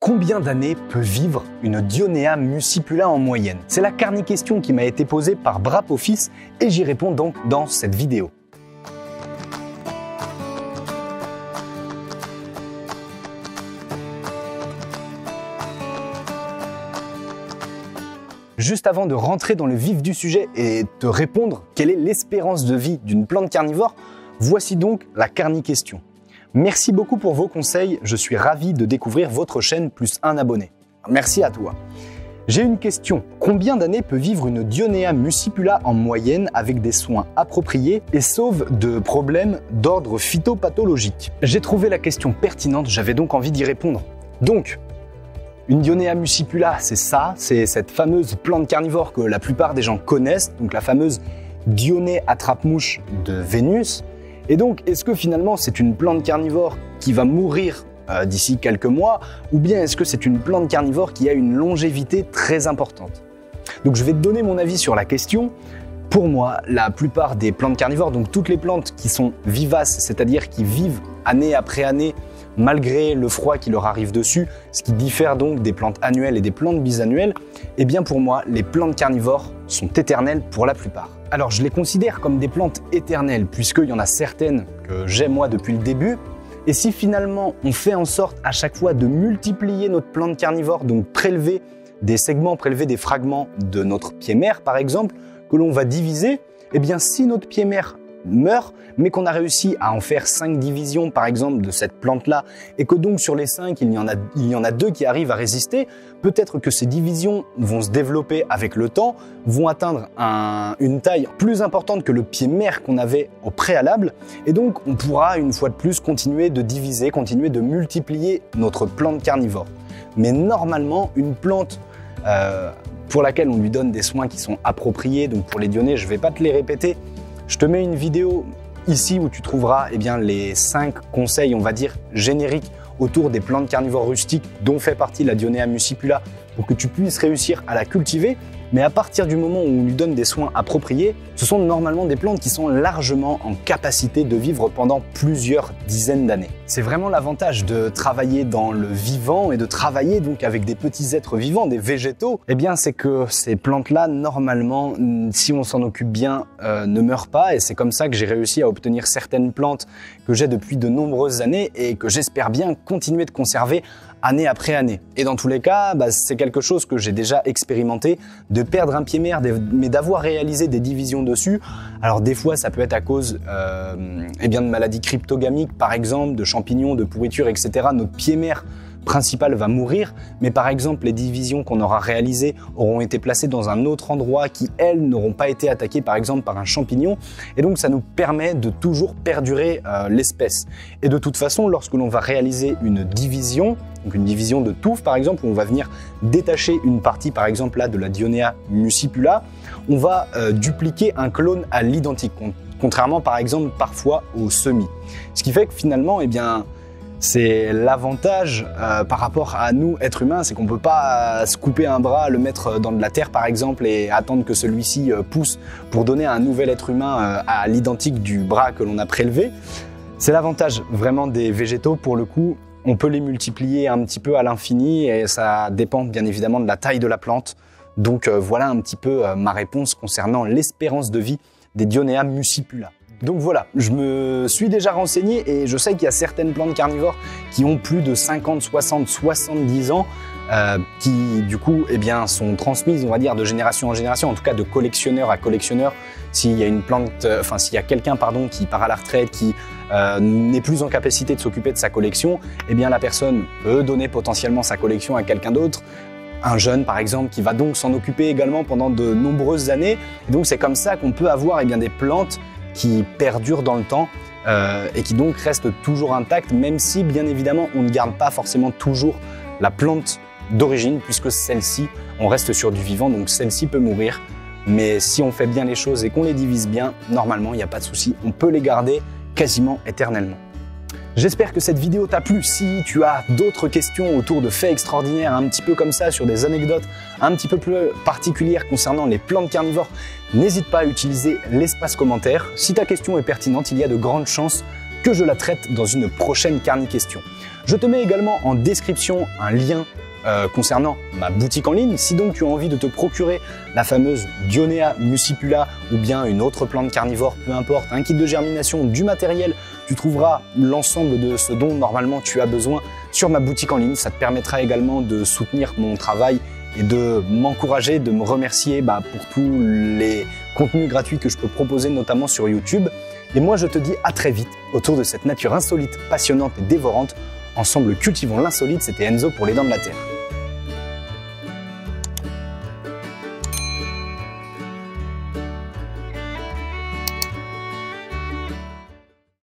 Combien d'années peut vivre une Dionea muscipula en moyenne? C'est la carni-question qui m'a été posée par Brapoffice et j'y réponds donc dans cette vidéo. Juste avant de rentrer dans le vif du sujet et te répondre quelle est l'espérance de vie d'une plante carnivore, voici donc la carni-question. Merci beaucoup pour vos conseils, je suis ravi de découvrir votre chaîne plus un abonné. Merci à toi. J'ai une question. Combien d'années peut vivre une Dionea muscipula en moyenne avec des soins appropriés et sauve de problèmes d'ordre phytopathologique? J'ai trouvé la question pertinente, j'avais donc envie d'y répondre. Donc, une Dionea muscipula, c'est ça, c'est cette fameuse plante carnivore que la plupart des gens connaissent, donc la fameuse Dionée attrape-mouche de Vénus. Et donc, est-ce que finalement c'est une plante carnivore qui va mourir d'ici quelques mois, ou bien est-ce que c'est une plante carnivore qui a une longévité très importante? Donc je vais te donner mon avis sur la question. Pour moi, la plupart des plantes carnivores, donc toutes les plantes qui sont vivaces, c'est-à-dire qui vivent année après année, malgré le froid qui leur arrive dessus, ce qui diffère donc des plantes annuelles et des plantes bisannuelles, eh bien pour moi, les plantes carnivores sont éternelles pour la plupart. Alors je les considère comme des plantes éternelles, puisqu'il y en a certaines que j'ai moi depuis le début, et si finalement on fait en sorte à chaque fois de multiplier notre plante carnivore, donc prélever des segments, prélever des fragments de notre pied mère par exemple, que l'on va diviser, eh bien si notre pied mère meurt, mais qu'on a réussi à en faire 5 divisions par exemple de cette plante-là, et que donc sur les 5, il y en a 2 qui arrivent à résister, peut-être que ces divisions vont se développer avec le temps, vont atteindre une taille plus importante que le pied mère qu'on avait au préalable, et donc on pourra une fois de plus continuer de diviser, continuer de multiplier notre plante carnivore. Mais normalement, une plante pour laquelle on lui donne des soins qui sont appropriés, donc pour les Dionées, je ne vais pas te les répéter. Je te mets une vidéo ici où tu trouveras les 5 conseils, on va dire, génériques autour des plantes carnivores rustiques dont fait partie la Dionea muscipula pour que tu puisses réussir à la cultiver. Mais à partir du moment où on lui donne des soins appropriés, ce sont normalement des plantes qui sont largement en capacité de vivre pendant plusieurs dizaines d'années. C'est vraiment l'avantage de travailler dans le vivant et de travailler donc avec des petits êtres vivants, des végétaux. Eh bien, c'est que ces plantes-là, normalement, si on s'en occupe bien, ne meurent pas. Et c'est comme ça que j'ai réussi à obtenir certaines plantes que j'ai depuis de nombreuses années et que j'espère bien continuer de conserver année après année. Et dans tous les cas, c'est quelque chose que j'ai déjà expérimenté, de perdre un pied mère, mais d'avoir réalisé des divisions dessus. Alors des fois, ça peut être à cause de maladies cryptogamiques, par exemple, de champignons, de pourriture, etc. Notre pied mère principal va mourir, mais par exemple, les divisions qu'on aura réalisées auront été placées dans un autre endroit qui, elles, n'auront pas été attaquées, par exemple, par un champignon. Et donc, ça nous permet de toujours perdurer l'espèce. Et de toute façon, lorsque l'on va réaliser une division, donc une division de touffe par exemple, où on va venir détacher une partie par exemple là de la Dionea muscipula, on va dupliquer un clone à l'identique, contrairement par exemple parfois au semis. Ce qui fait que finalement, eh bien, c'est l'avantage par rapport à nous, êtres humains, c'est qu'on ne peut pas se couper un bras, le mettre dans de la terre par exemple et attendre que celui-ci pousse pour donner un nouvel être humain à l'identique du bras que l'on a prélevé. C'est l'avantage vraiment des végétaux pour le coup. On peut les multiplier un petit peu à l'infini et ça dépend bien évidemment de la taille de la plante. Donc voilà un petit peu ma réponse concernant l'espérance de vie des Dionea muscipula. Donc voilà, je me suis déjà renseigné et je sais qu'il y a certaines plantes carnivores qui ont plus de 50, 60, 70 ans qui du coup sont transmises, on va dire, de génération en génération, en tout cas de collectionneur à collectionneur. S'il y a une plante, s'il y a quelqu'un qui part à la retraite, qui n'est plus en capacité de s'occuper de sa collection, eh bien la personne peut donner potentiellement sa collection à quelqu'un d'autre, un jeune par exemple, qui va donc s'en occuper également pendant de nombreuses années. Et donc c'est comme ça qu'on peut avoir des plantes qui perdurent dans le temps et qui donc restent toujours intactes, même si bien évidemment on ne garde pas forcément toujours la plante d'origine, puisque celle-ci, on reste sur du vivant, donc celle-ci peut mourir. Mais si on fait bien les choses et qu'on les divise bien, normalement il n'y a pas de souci, on peut les garder quasiment éternellement. J'espère que cette vidéo t'a plu. Si tu as d'autres questions autour de faits extraordinaires, un petit peu comme ça, sur des anecdotes un petit peu plus particulières concernant les plantes carnivores, n'hésite pas à utiliser l'espace commentaire. Si ta question est pertinente, il y a de grandes chances que je la traite dans une prochaine carni-question. Je te mets également en description un lien concernant ma boutique en ligne. Si donc tu as envie de te procurer la fameuse Dionea muscipula ou bien une autre plante carnivore, peu importe, un kit de germination, du matériel, tu trouveras l'ensemble de ce dont normalement tu as besoin sur ma boutique en ligne. Ça te permettra également de soutenir mon travail et de m'encourager, de me remercier pour tous les contenus gratuits que je peux proposer, notamment sur YouTube. Et moi, je te dis à très vite autour de cette nature insolite, passionnante et dévorante. Ensemble, cultivons l'insolite. C'était Enzo pour les Dents de la Terre.